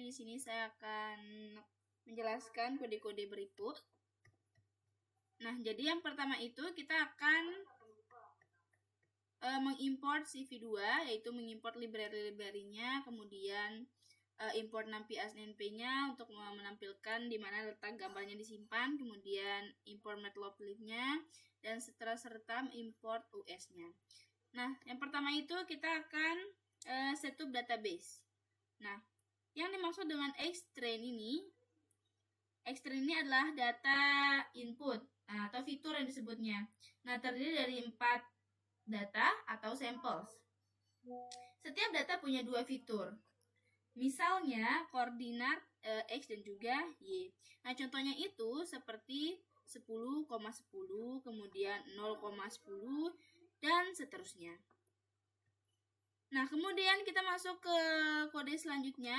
di sini saya akan menjelaskan kode-kode berikut. Nah, jadi yang pertama itu kita akan mengimport CV2, yaitu mengimport library-nya, kemudian import NumPy as NP-nya untuk menampilkan di mana letak gambarnya disimpan, kemudian import matplotlib-nya, dan serta import US-nya. Nah, yang pertama itu kita akan setup database. Nah, yang dimaksud dengan xtrain ini adalah data input atau fitur yang disebutnya. Nah, terdiri dari 4 data atau samples. Setiap data punya 2 fitur. Misalnya koordinat X dan juga Y. Nah, contohnya itu seperti 10,10, kemudian 0,10, dan seterusnya. Nah, kemudian kita masuk ke kode selanjutnya,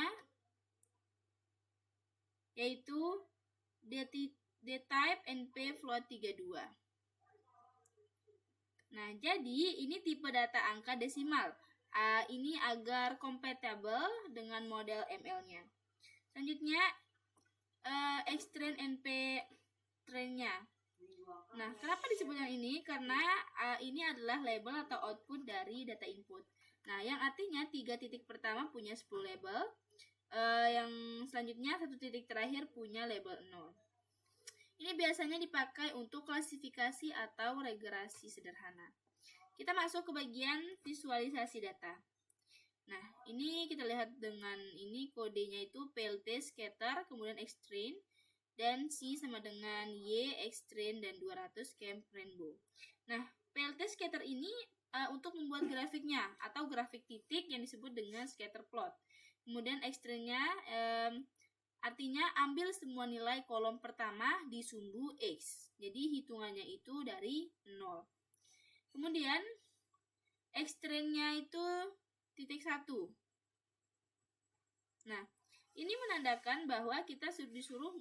yaitu dtype np float 32. Nah, jadi ini tipe data angka desimal. Ini agar kompatibel dengan model ML-nya. Selanjutnya, xtrain np train-nya. Nah, kenapa disebutnya ini? Karena ini adalah label atau output dari data input. Nah, yang artinya 3 titik pertama punya 10 label. Yang selanjutnya 1 titik terakhir punya label 0. Ini biasanya dipakai untuk klasifikasi atau regresi sederhana. Kita masuk ke bagian visualisasi data. Nah, ini kita lihat dengan ini kodenya itu plt scatter, kemudian xtrain, dan C sama dengan Y, xtrain, dan 200 camp rainbow. Nah, plt scatter ini untuk membuat grafiknya atau grafik titik yang disebut dengan scatter plot. Kemudian xtrain-nya artinya ambil semua nilai kolom pertama di sumbu X. Jadi hitungannya itu dari 0. Kemudian xtrain-nya itu titik 1. Nah, ini menandakan bahwa kita disuruh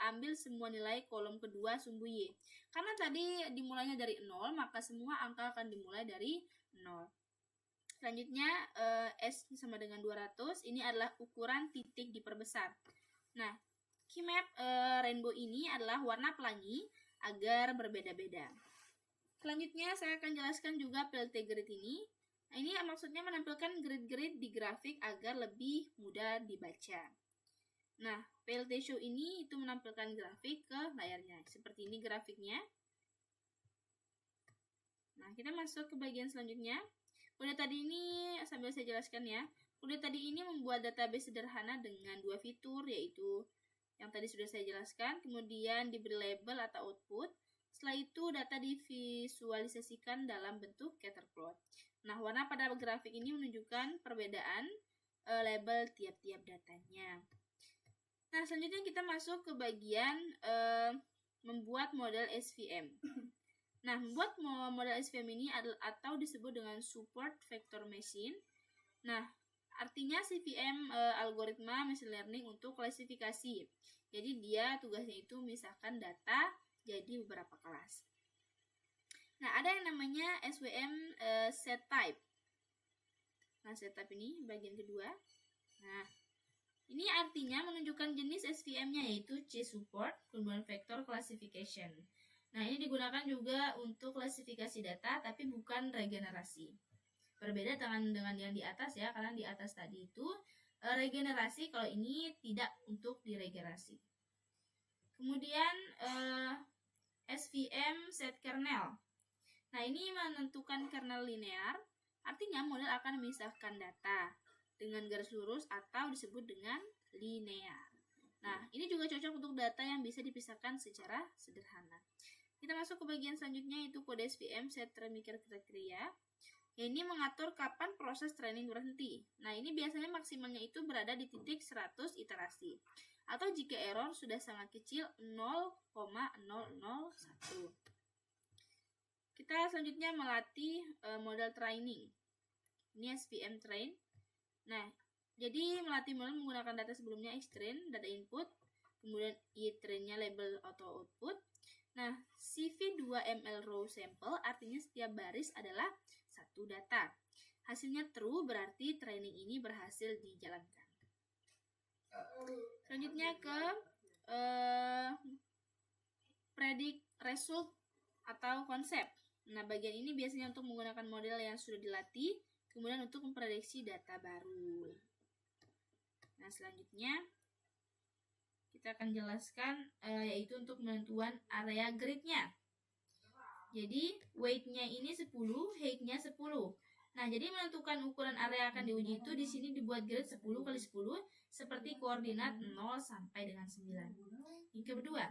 ambil semua nilai kolom kedua sumbu Y. Karena tadi dimulainya dari 0, maka semua angka akan dimulai dari 0. Selanjutnya, S sama dengan 200. Ini adalah ukuran titik diperbesar. Nah, keymap rainbow ini adalah warna pelangi agar berbeda-beda. Selanjutnya, saya akan jelaskan juga plt grid ini. Nah, ini maksudnya menampilkan grid-grid di grafik agar lebih mudah dibaca. Nah, plt show ini itu menampilkan grafik ke layarnya. Seperti ini grafiknya. Nah, kita masuk ke bagian selanjutnya. Kode tadi ini sambil saya jelaskan ya. Kode tadi ini membuat database sederhana dengan 2 fitur, yaitu yang tadi sudah saya jelaskan, kemudian diberi label atau output. Setelah itu data divisualisasikan dalam bentuk scatter plot. Nah, warna pada grafik ini menunjukkan perbedaan label tiap-tiap datanya. Nah, selanjutnya kita masuk ke bagian membuat model SVM. Nah, membuat model SVM ini atau disebut dengan support vector machine. Nah, artinya CVM algoritma machine learning untuk klasifikasi. Jadi dia tugasnya itu memisahkan data jadi beberapa kelas. Nah, ada yang namanya SVM set type. Nah, set type ini bagian kedua. Nah, ini artinya menunjukkan jenis SVM-nya yaitu C support, kemudian vector classification. Nah, ini digunakan juga untuk klasifikasi data tapi bukan regenerasi. Berbeda dengan yang di atas ya, karena di atas tadi itu regenerasi, kalau ini tidak untuk diregenerasi. Kemudian SVM set kernel. Nah, ini menentukan kernel linear, artinya model akan memisahkan data dengan garis lurus atau disebut dengan linear. Nah, ini juga cocok untuk data yang bisa dipisahkan secara sederhana. Kita masuk ke bagian selanjutnya, itu kode SVM set training kriteria. Ini mengatur kapan proses training berhenti. Nah, ini biasanya maksimalnya itu berada di titik 100 iterasi. Atau jika error sudah sangat kecil 0,001. Kita selanjutnya melatih model training. Ini SVM train. Nah, jadi melatih model menggunakan data sebelumnya xtrain, data input, kemudian ytrain-nya label atau output. Nah, CV2ML row sample artinya setiap baris adalah satu data. Hasilnya true berarti training ini berhasil dijalankan. Selanjutnya ke predict result atau konsep. Nah, bagian ini biasanya untuk menggunakan model yang sudah dilatih, kemudian untuk memprediksi data baru. Nah, selanjutnya kita akan jelaskan yaitu untuk penentuan area grid-nya. Jadi, weight-nya ini 10, height-nya 10. Nah, jadi menentukan ukuran area akan diuji itu di sini dibuat grid 10 kali 10 seperti koordinat 0 sampai dengan 9. Yang kedua,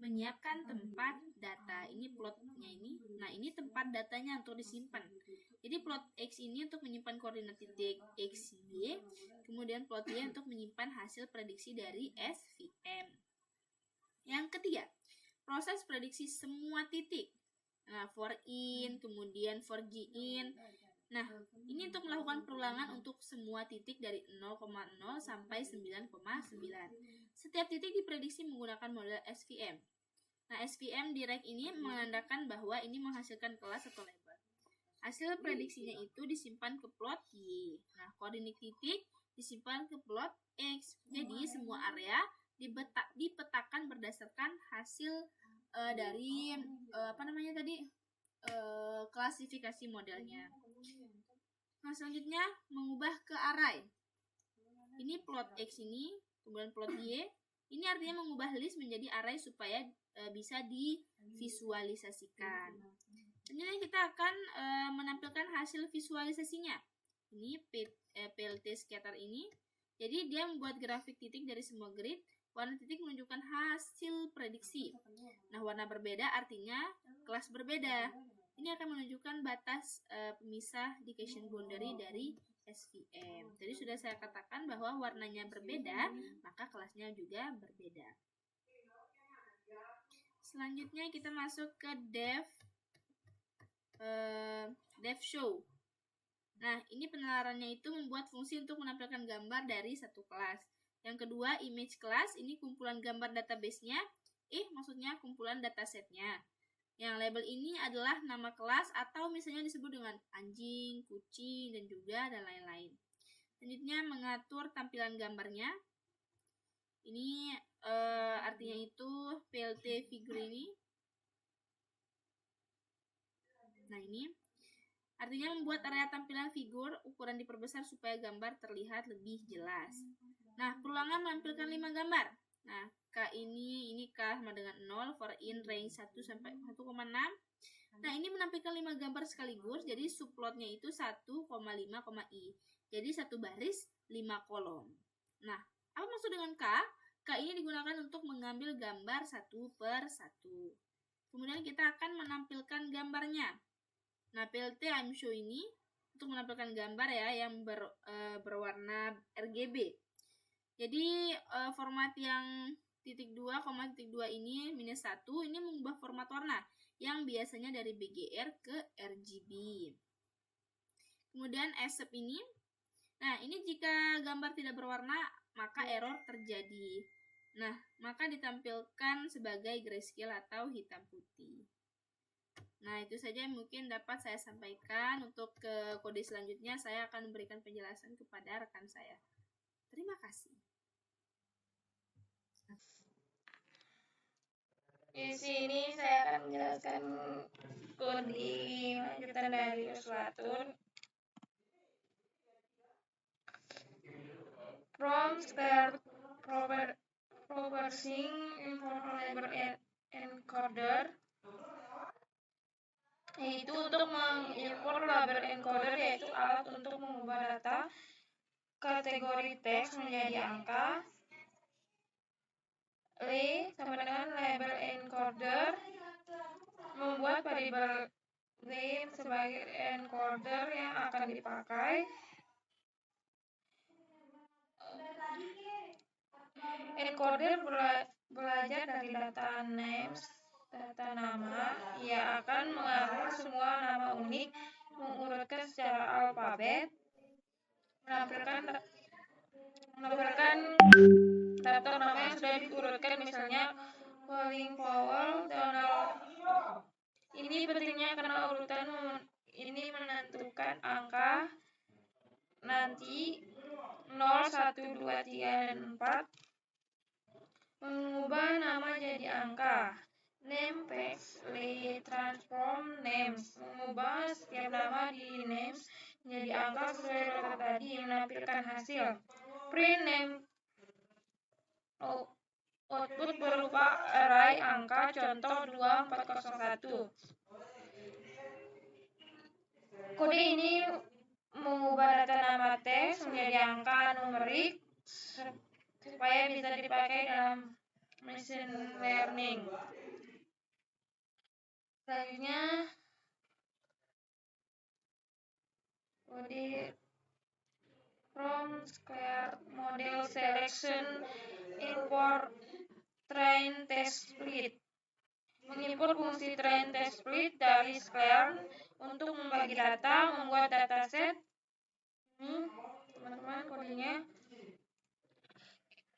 menyiapkan tempat data. Ini plotnya ini. Nah, ini tempat datanya untuk disimpan. Jadi plot X ini untuk menyimpan koordinat titik X, Y. Kemudian plot Y untuk menyimpan hasil prediksi dari SVM. Yang ketiga, proses prediksi semua titik. Nah, for in, kemudian for G in. Nah, ini untuk melakukan perulangan untuk semua titik dari 0,0 sampai 9,9. Setiap titik diprediksi menggunakan model SVM. Nah, SVM direct ini menandakan bahwa ini menghasilkan kelas atau label. Hasil prediksinya itu disimpan ke plot Y. Nah, koordinat titik disimpan ke plot X. Jadi, semua area dipetakan berdasarkan hasil dari klasifikasi modelnya. Nah, selanjutnya mengubah ke array. Ini plot X ini, kemudian plot Y. Ini artinya mengubah list menjadi array supaya bisa divisualisasikan. Selanjutnya kita akan menampilkan hasil visualisasinya. Ini PLT scatter ini. Jadi dia membuat grafik titik dari semua grid. Warna titik menunjukkan hasil prediksi. Nah, warna berbeda artinya kelas berbeda. Ini akan menunjukkan batas pemisah detection boundary dari SVM. Jadi sudah saya katakan bahwa warnanya berbeda, maka kelasnya juga berbeda. Selanjutnya kita masuk ke dev show. Nah, ini penalarannya itu membuat fungsi untuk menampilkan gambar dari satu kelas. Yang kedua, image class, ini kumpulan gambar database-nya. Maksudnya kumpulan dataset-nya. Yang label ini adalah nama kelas atau misalnya disebut dengan anjing, kucing, dan juga dan lain-lain. Selanjutnya, mengatur tampilan gambarnya. Ini artinya itu PLT figure ini. Nah, ini artinya membuat area tampilan figur ukuran diperbesar supaya gambar terlihat lebih jelas. Nah, perulangan menampilkan 5 gambar. Nah, K ini K sama dengan 0 for in range 1 sampai 1,6. Nah, ini menampilkan 5 gambar sekaligus, jadi subplotnya itu 1,5, I. Jadi satu baris 5 kolom. Nah, apa maksud dengan K? K ini digunakan untuk mengambil gambar satu per satu. Kemudian kita akan menampilkan gambarnya. Nah, PLT I'm show ini untuk menampilkan gambar ya yang berwarna RGB. Jadi format yang titik 2, titik 2 ini minus 1 ini mengubah format warna yang biasanya dari BGR ke RGB. Kemudian ASCII ini. Nah, ini jika gambar tidak berwarna maka error terjadi. Nah, maka ditampilkan sebagai grayscale atau hitam putih. Nah, itu saja yang mungkin dapat saya sampaikan. Untuk ke kode selanjutnya, saya akan memberikan penjelasan kepada rekan saya. Terima kasih. Di sini saya akan menjelaskan kode lanjutan dari Uswatun. From start processing information label encoder, yaitu untuk mengimport label encoder, yaitu alat untuk mengubah data kategori teks menjadi angka. Sama dengan label encoder membuat variabel name sebagai encoder yang akan dipakai. Encoder belajar dari data names, data nama. Ia akan mengambil semua nama unik, mengurutkan secara alfabet, menampilkan daftar nama yang sudah diurutkan, misalnya calling vowel, Donald. Ini pentingnya karena urutan ini menentukan angka nanti 0, 1, 2, 3, dan 4. Mengubah nama jadi angka. Name page transform names. Mengubah setiap nama di names menjadi angka sesuai data tadi. Menampilkan hasil. Print name output berupa array angka, contoh 2401. Kode ini mengubah data nama teks menjadi angka numerik supaya bisa dipakai dalam machine learning. Selanjutnya, kode from square model selection import train test split. Mengimport fungsi train test split dari Square untuk membagi data, membuat dataset. Ini teman-teman kodenya.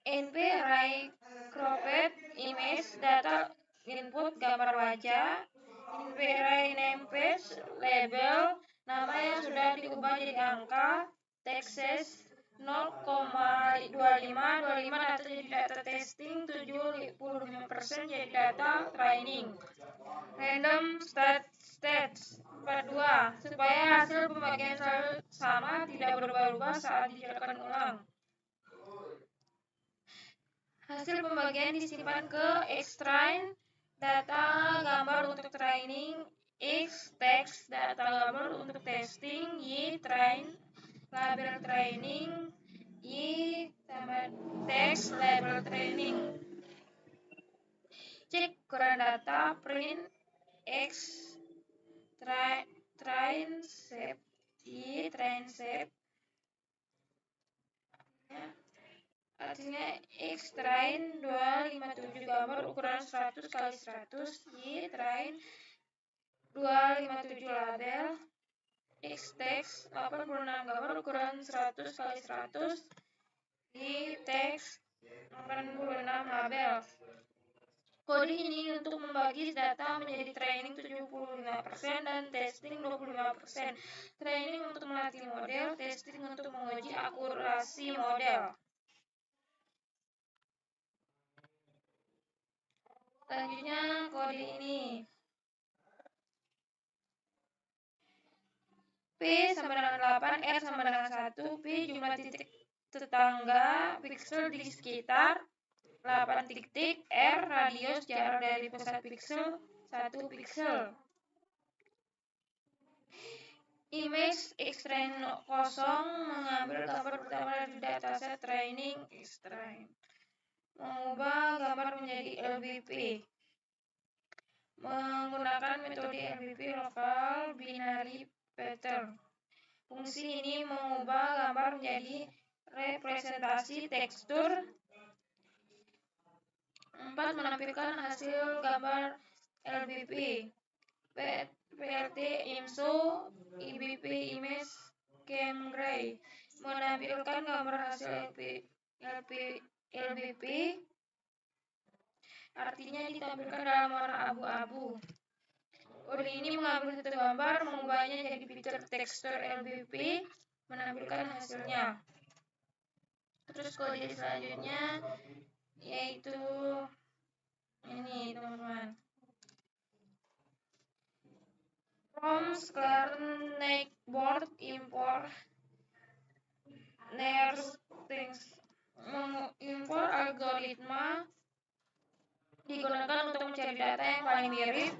NP array cropped image data input gambar wajah. NP array name page label nama yang sudah diubah jadi angka. Texas 0,25 data jadi data testing, 75% jadi data training. Random stats 42 supaya hasil pembagian selalu sama, tidak berubah-ubah saat dijalankan ulang. Hasil pembagian disimpan ke X-train data gambar untuk training, X text data gambar untuk testing, Y train label training, Y tambah text label training. Cek ukuran data, print X train shape, Y train shape. Artinya X train 257 gambar ukuran 100 x 100, Y train 257 label, X text 86 gambar ukuran 100 x 100, Y text 86 label. Kode ini untuk membagi data menjadi training 75% dan testing 25%. Training untuk melatih model, testing untuk menguji akurasi model. Selanjutnya kode ini. P sama dengan 8, R sama dengan 1, P jumlah titik tetangga pixel di sekitar 8 titik, R radius jarak dari pusat pixel 1 pixel. Image X-train 0 mengambil gambar pertama dari dataset training X-train. Mengubah gambar menjadi LBP. Menggunakan metode LBP local binary pattern. Fungsi ini mengubah gambar menjadi representasi tekstur. 4. Menampilkan hasil gambar LBP. PLT IMSO IBP image Camgray menampilkan gambar hasil LBP, artinya ditampilkan dalam warna abu-abu. Kode ini mengambil satu gambar, mengubahnya jadi fitur tekstur LBP, menampilkan hasilnya. Terus kode selanjutnya yaitu ini teman-teman. From Square Board import nearest things. Mengimpor algoritma digunakan untuk mencari data yang paling mirip.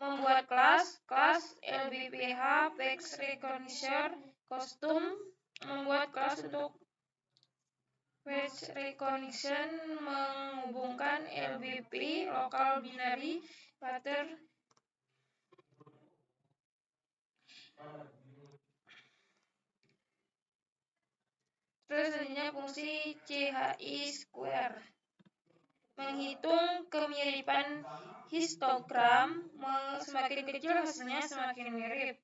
Membuat kelas LBPH face recognition custom. Membuat kelas untuk face recognition, menghubungkan LBP local binary pattern. Terus selanjutnya fungsi CHI square. Menghitung kemiripan histogram, semakin kecil hasilnya semakin mirip.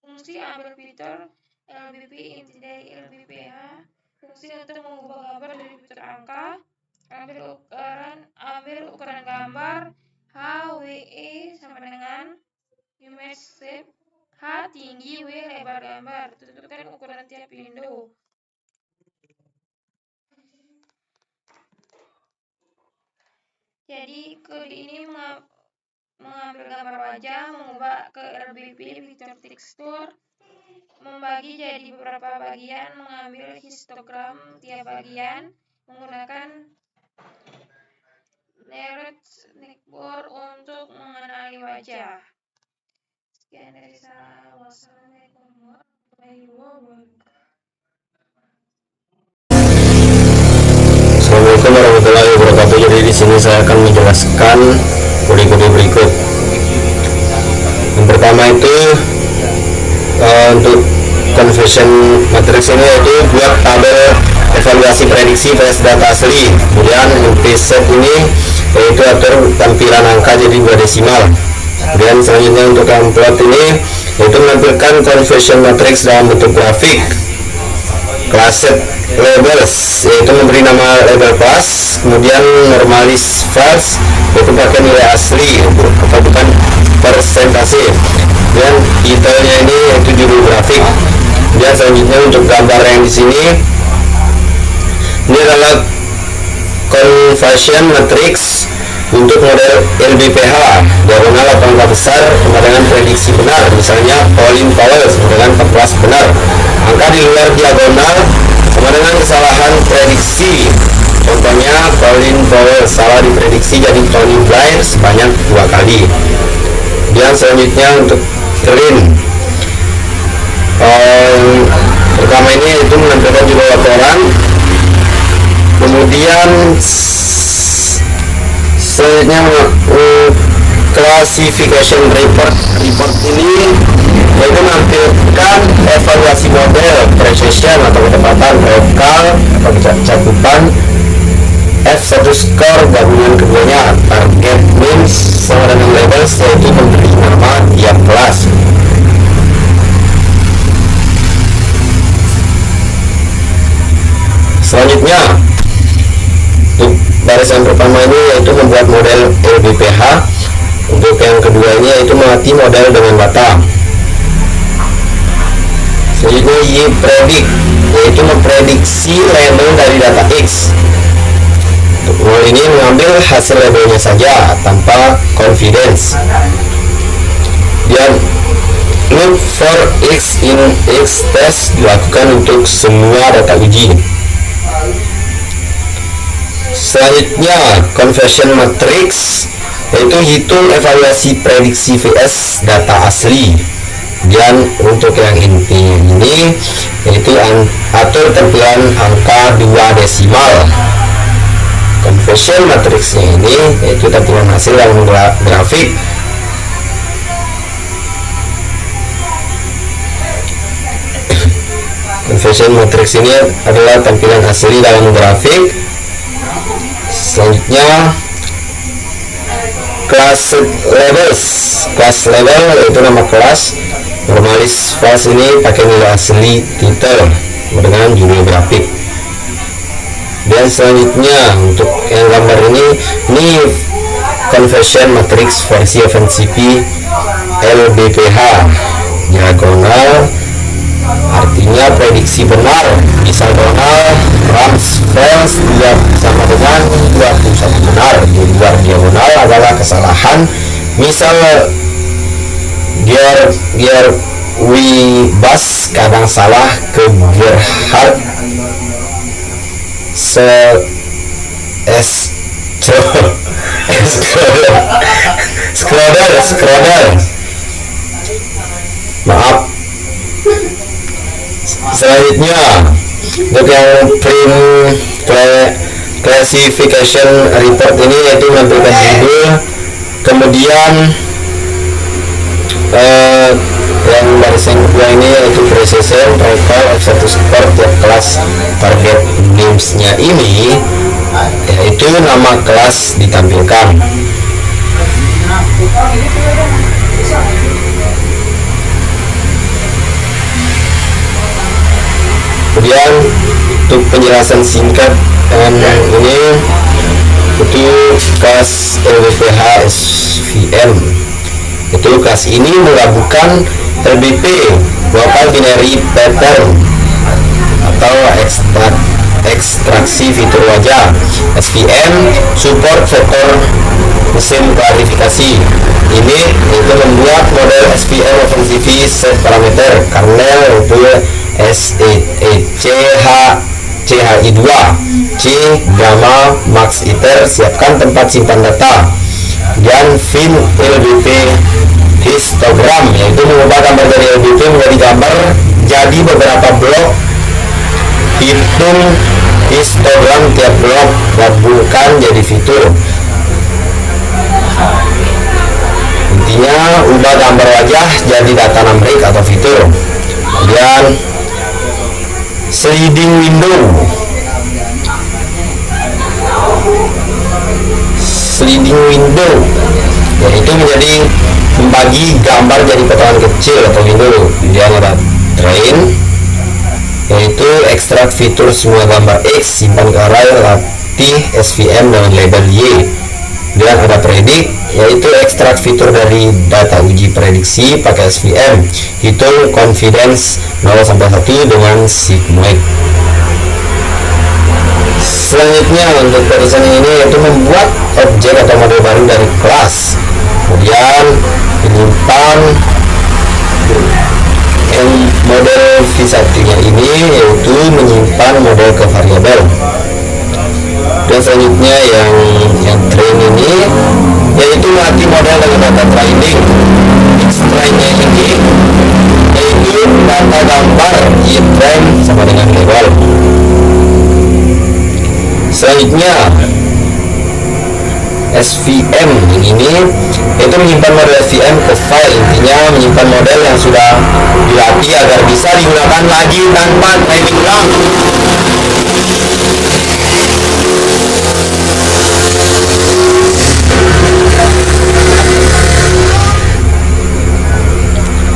Fungsi ambil fitur LBP inti dari LBPH. Fungsi untuk mengubah gambar dari fitur angka. Ambil ukuran gambar HWE sama dengan image shape. H tinggi, W lebar gambar. Tentukan ukuran tiap window. Jadi kode ini mengambil gambar wajah, mengubah ke LBP fitur tekstur, membagi jadi beberapa bagian, mengambil histogram tiap bagian, menggunakan Neuralink untuk mengenali wajah. Sekian dari saya. Wassalamualaikum warahmatullahi wabarakatuh. Assalamualaikum warahmatullahi wabarakatuh. Jadi di sini saya akan menjelaskan kode-kode berikut. Yang pertama itu untuk conversion matrix ini yaitu buat tabel evaluasi prediksi vs data asli. Kemudian preset ini yaitu atur tampilan angka jadi 2 desimal. Kemudian selanjutnya untuk template ini yaitu menampilkan conversion matrix dalam bentuk grafik. Classed labels yaitu memberi nama label kelas, kemudian normalis files yaitu pakai nilai asli atau bukan persentase, dan detailnya ini yaitu judul grafik. Dan selanjutnya untuk gambar yang di sini ini adalah conversion matrix untuk model LBPH, diagonal atau angka besar sama dengan prediksi benar, misalnya Pauline Powell sama dengan kelas benar. Angka di luar diagonal sama dengan kesalahan prediksi, contohnya Pauline Powell salah diprediksi jadi Tony Blair sebanyak 2 kali. Dan selanjutnya untuk green, pertama ini itu menampilkan judul laporan, kemudian selanjutnya classification report ini yaitu menampilkan evaluasi model precision atau ketepatan lokal atau cakupan, F1 score gabungan keduanya, target means sama dengan labels yaitu memberi nama tiap kelas. Selanjutnya untuk barisan pertama ini yaitu membuat model LBPH, untuk yang kedua ini yaitu melatih model dengan data. Selanjutnya Y-predict yaitu memprediksi label dari data X. Untuk model ini mengambil hasil labelnya saja tanpa confidence. Dan look for X in X test dilakukan untuk semua data uji. Selanjutnya conversion matrix yaitu hitung evaluasi prediksi vs data asli. Dan untuk yang inti ini yaitu atur tampilan angka 2 desimal. Conversion matrixnya ini yaitu tampilan hasil dalam grafik. Conversion matrix ini adalah tampilan asli dalam grafik. Selanjutnya class labels, class label yaitu nama kelas, normalis files ini pakai nilai asli title dengan judul grafik. Dan selanjutnya untuk yang gambar ini conversion matrix versi FNCP LBPH, diagonal artinya prediksi benar, hexagonal Rams files tidak sama dengan 21 benar. Di luar diagonal adalah kesalahan, misal gear Wibas kadang salah ke Gerhard Schroeder, maaf. Selanjutnya untuk yang print classification report ini yaitu menampilkan judul, kemudian yang barisan kedua ini yaitu precision total F1 score tiap kelas. Target names-nya ini yaitu nama kelas ditampilkan. Kemudian untuk penjelasan singkat ini itu kelas LBPH SVM. Itu kelas ini menggabungkan LBP local binary pattern atau extract ekstraksi fitur wajah. SVM support vektor mesin klarifikasi. Ini itu membuat model SVM OpenCV set parameter kernel itu CHI2 C gamma max iter, siapkan tempat simpan data. Dan fin LBP histogram, yaitu mengubah gambar dari LBP menjadi gambar jadi beberapa blok. Hitung histogram tiap blok, gabungkan jadi fitur. Intinya ubah gambar wajah jadi data numerik atau fitur. Kemudian sliding window. Sliding window yaitu menjadi membagi gambar jadi potongan kecil atau window. Kemudian ada train, yaitu ekstrak fitur semua gambar X, simpan ke array, latih SVM dengan label Y. Kemudian ada predict, yaitu ekstrak fitur dari data uji prediksi pakai SVM, hitung confidence 0-1 dengan sigmoid. Selanjutnya untuk perusahaan ini yaitu membuat objek atau model baru dari kelas, kemudian menyimpan model V1 nya ini yaitu menyimpan model ke variabel. Dan selanjutnya yang train ini yaitu melatih model dengan data training. Extrain-nya ini yaitu data gambar train sama dengan label. Selanjutnya SVM ini yaitu menyimpan model SVM ke file. Intinya menyimpan model yang sudah dilatih agar bisa digunakan lagi tanpa training ulang.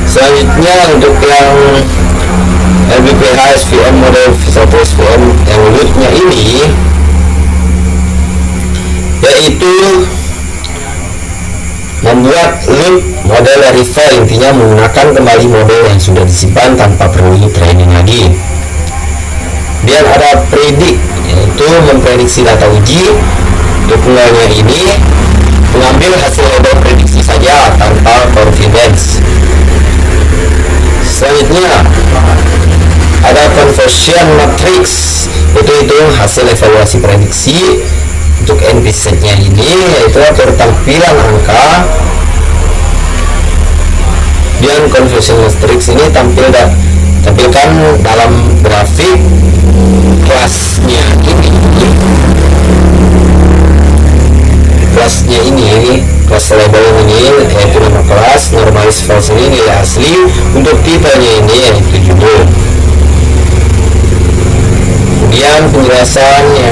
Selanjutnya untuk yang LBPH SVM model V1 SVM yang loop-nya ini yaitu membuat loop model dari file. Intinya menggunakan kembali model yang sudah disimpan tanpa perlu training lagi. Kemudian ada predict, yaitu memprediksi data uji. Untuk penggunanya ini mengambil hasil label prediksi saja tanpa confidence. Selanjutnya ada conversion matrix, yaitu hitung hasil evaluasi prediksi. Untuk NP set-nya ini yaitu atur tampilan angka. Dan conversion matrix ini tampilkan dalam grafik kelasnya ini. Kelas label ini yaitu nama kelas, normalis false ini nilai asli, untuk tipenya ini yaitu judul. Kemudian penjelasannya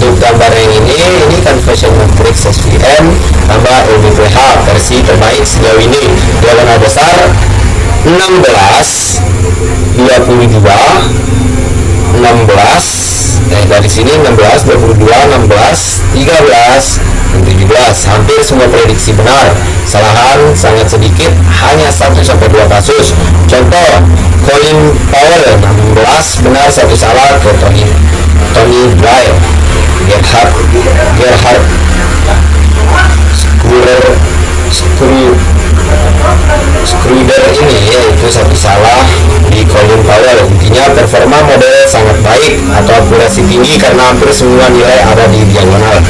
untuk gambar yang ini conversion matrix SVM tambah LBPH versi terbaik sejauh ini. Diagonal besar 16, 22, 16, dari sini 16, 22, 16, 13, dan 17. Hampir semua prediksi benar. Kesalahan sangat sedikit, hanya 1-2 kasus. Contoh, Colin Powell 16 benar, 1 salah ke Tony Blair. Gerhard Schroeder ini yaitu 1 salah di Colin Powell. Intinya performa model sangat baik atau akurasi tinggi karena hampir semua nilai ada di diagonal.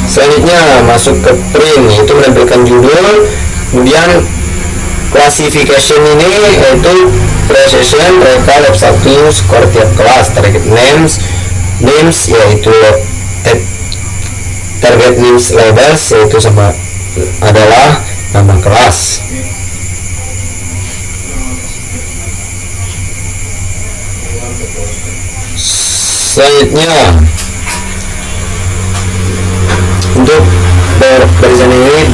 Selanjutnya masuk ke print, yaitu menampilkan judul. Kemudian classification ini yaitu precision, mereka lab 1, skor tiap kelas, target names yaitu target names labels yaitu sama adalah nama kelas. Selanjutnya untuk barisan ini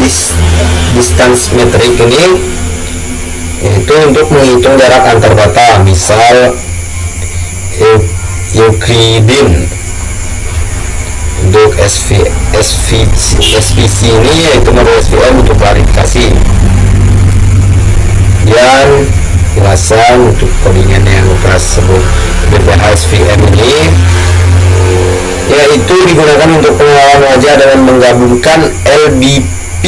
distance metric ini yaitu untuk menghitung jarak antar data, misal Euclidean. Untuk SVC ini yaitu model SVM untuk klarifikasi. Dan jelasan untuk codingan yang tersebut. BPH SVM ini, yaitu digunakan untuk pengenalan wajah dengan menggabungkan LBP,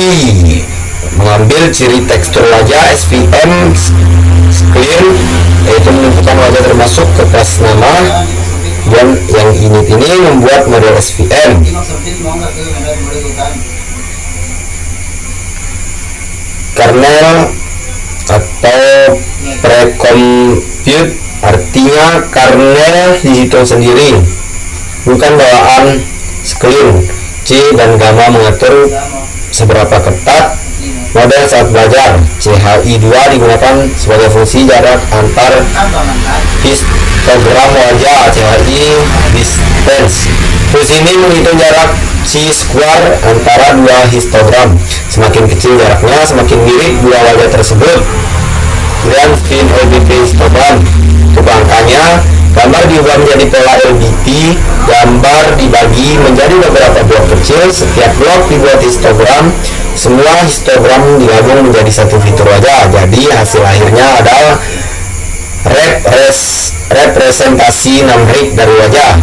mengambil ciri tekstur wajah SVM clear, yaitu menentukan wajah termasuk ke kelas nama, dan yang ini membuat model SVM. Kernel atau pre-compute artinya kernel dihitung sendiri, bukan bawaan Sclin. C dan gamma mengatur seberapa ketat model saat belajar. CHI2 digunakan sebagai fungsi jarak antar histogram wajah. CHI distance, fungsi ini menghitung jarak chi-square antara dua histogram. Semakin kecil jaraknya, semakin mirip dua wajah tersebut. Kemudian spin LBP histogram, untuk angkanya, gambar diubah menjadi pola LBP, gambar dibagi menjadi beberapa blok kecil, setiap blok dibuat histogram, semua histogram digabung menjadi satu fitur wajah. Jadi hasil akhirnya adalah representasi numerik dari wajah.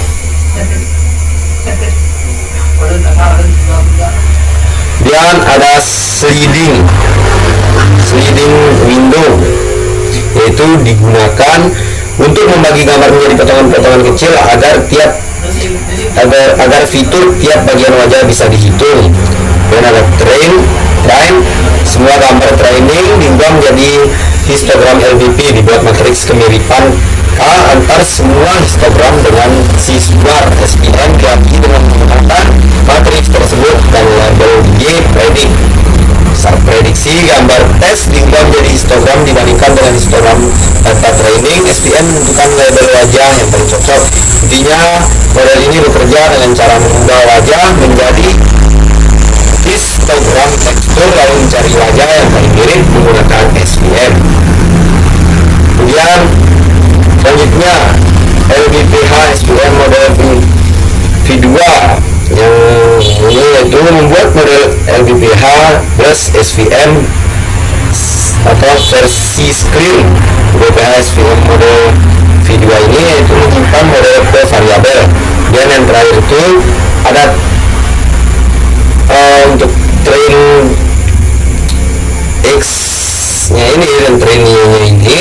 Kemudian ada sliding window, yaitu digunakan untuk membagi gambar menjadi potongan-potongan kecil agar fitur tiap bagian wajah bisa dihitung. Dan ada train, semua gambar training diubah menjadi histogram LBP, dibuat matriks kemiripan K antar semua histogram dengan chi-square. SVM diakui dengan menggunakan matriks tersebut dan label Y predict. Saat prediksi gambar tes diubah menjadi histogram dibandingkan dengan histogram data training, SVM menentukan label wajah yang paling cocok. Intinya model ini bekerja dengan cara mengubah wajah menjadi histogram tekstur lalu mencari wajah yang paling mirip menggunakan SVM. Kemudian selanjutnya LBPH SVM model V2, yang ini yaitu membuat model LBPH plus SVM atau versi screen. LBPH SVM model V2 ini yaitu menyimpan model ke variabel. Dan yang terakhir itu ada untuk train X nya ini dan train Y nya ini,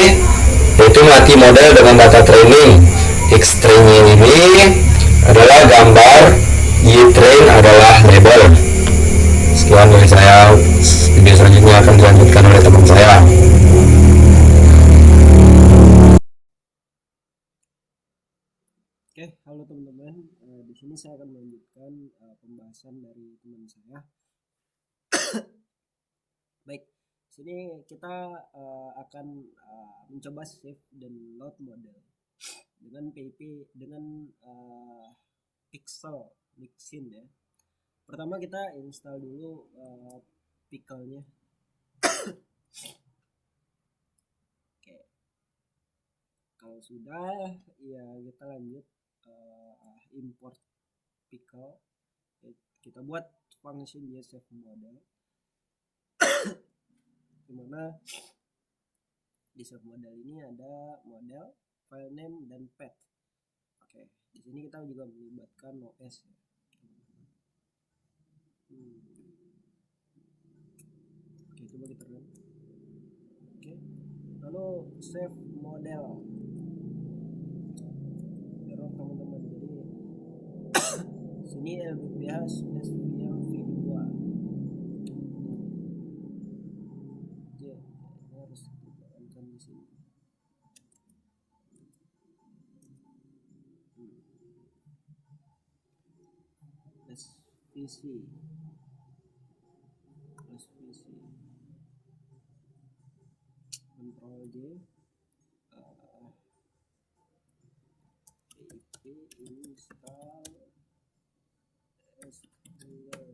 yaitu melatih model dengan data training. X train Y ini adalah gambar, Y train adalah label. Sekian dari saya, video selanjutnya akan dilanjutkan oleh teman saya. Oke, halo teman-teman. Di sini saya akan melanjutkan pembahasan dari teman saya. Baik, sini kita akan mencoba save dan load model dengan PIP dengan pixel mixin ya. Pertama kita install dulu pickle-nya. Oke, kalau sudah ya kita lanjut import pickle. Kita buat function save model, dimana di save model ini ada model, file name, dan path. Oke, di sini kita juga melibatkan OS ya. Oke, coba kita run. Oke, lalu save model. Error teman-teman, jadi sini LBPH SVM V2. Oke, harus ditekankan di sini. SVC Ctrl J, pip install SQL.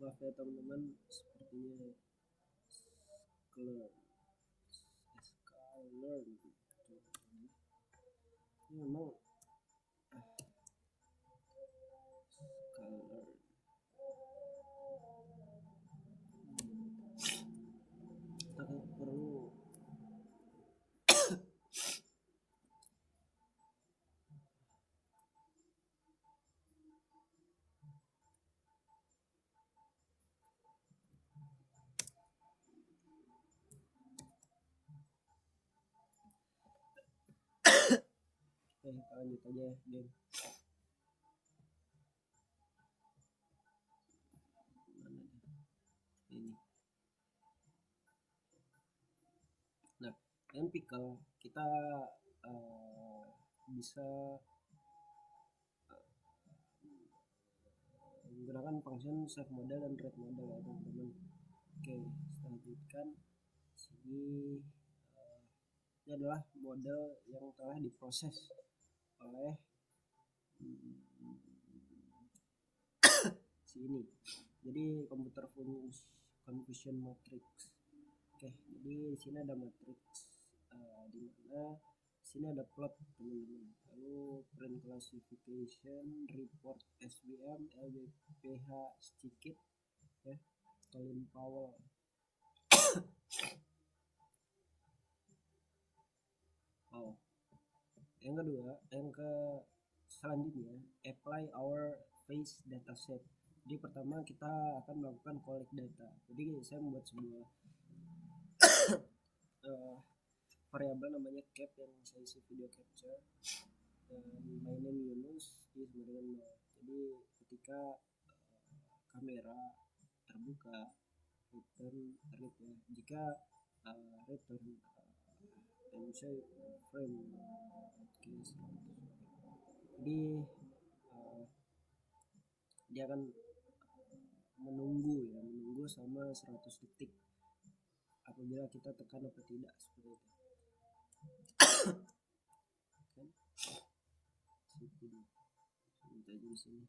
maaf ya teman-teman, sepertinya Sklearn ini memang Sklearn kita perlu kita lanjut aja ya, geng. Ini. Nah, pickle kita bisa menggunakan function save model dan read model ya teman-teman. Oke, selanjutkan sini ini adalah model yang telah diproses oleh sini. Jadi computer confusion matrix. Oke, jadi di sini ada matrix di mana sini ada plot teman-teman. Lalu print classification, report SVM, LBPH sedikit ya, Colin Powell. Yang kedua, selanjutnya apply our face dataset. Jadi pertama kita akan melakukan collect data. Jadi saya membuat sebuah variabel namanya cap yang saya isi video capture, dan my name Yunus is dengan 0. Jadi ketika kamera terbuka return read ya. Jika return and show frame case. Jadi dia akan menunggu sama 100 detik apabila kita tekan atau tidak, seperti itu. Kan? Kita aja di sini.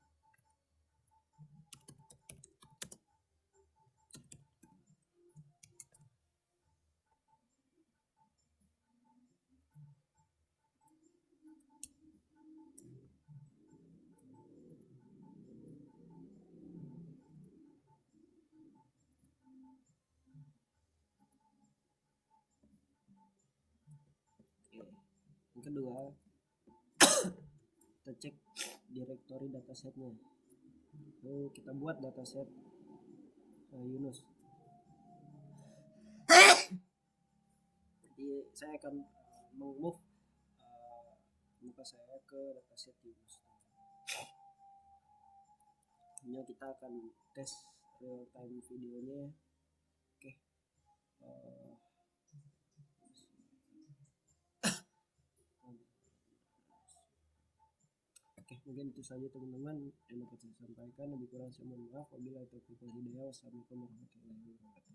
Yang kedua, kita cek directory datasetnya. Lalu kita buat dataset Yunus. Jadi saya akan move muka saya ke dataset Yunus. Ini kita akan tes real time videonya. Oke, mungkin itu saja teman-teman yang dapat saya sampaikan. Lebih kurang saya mohon maaf. Wabillahi taufiq wal hidayah. Wassalamualaikum warahmatullahi wabarakatuh.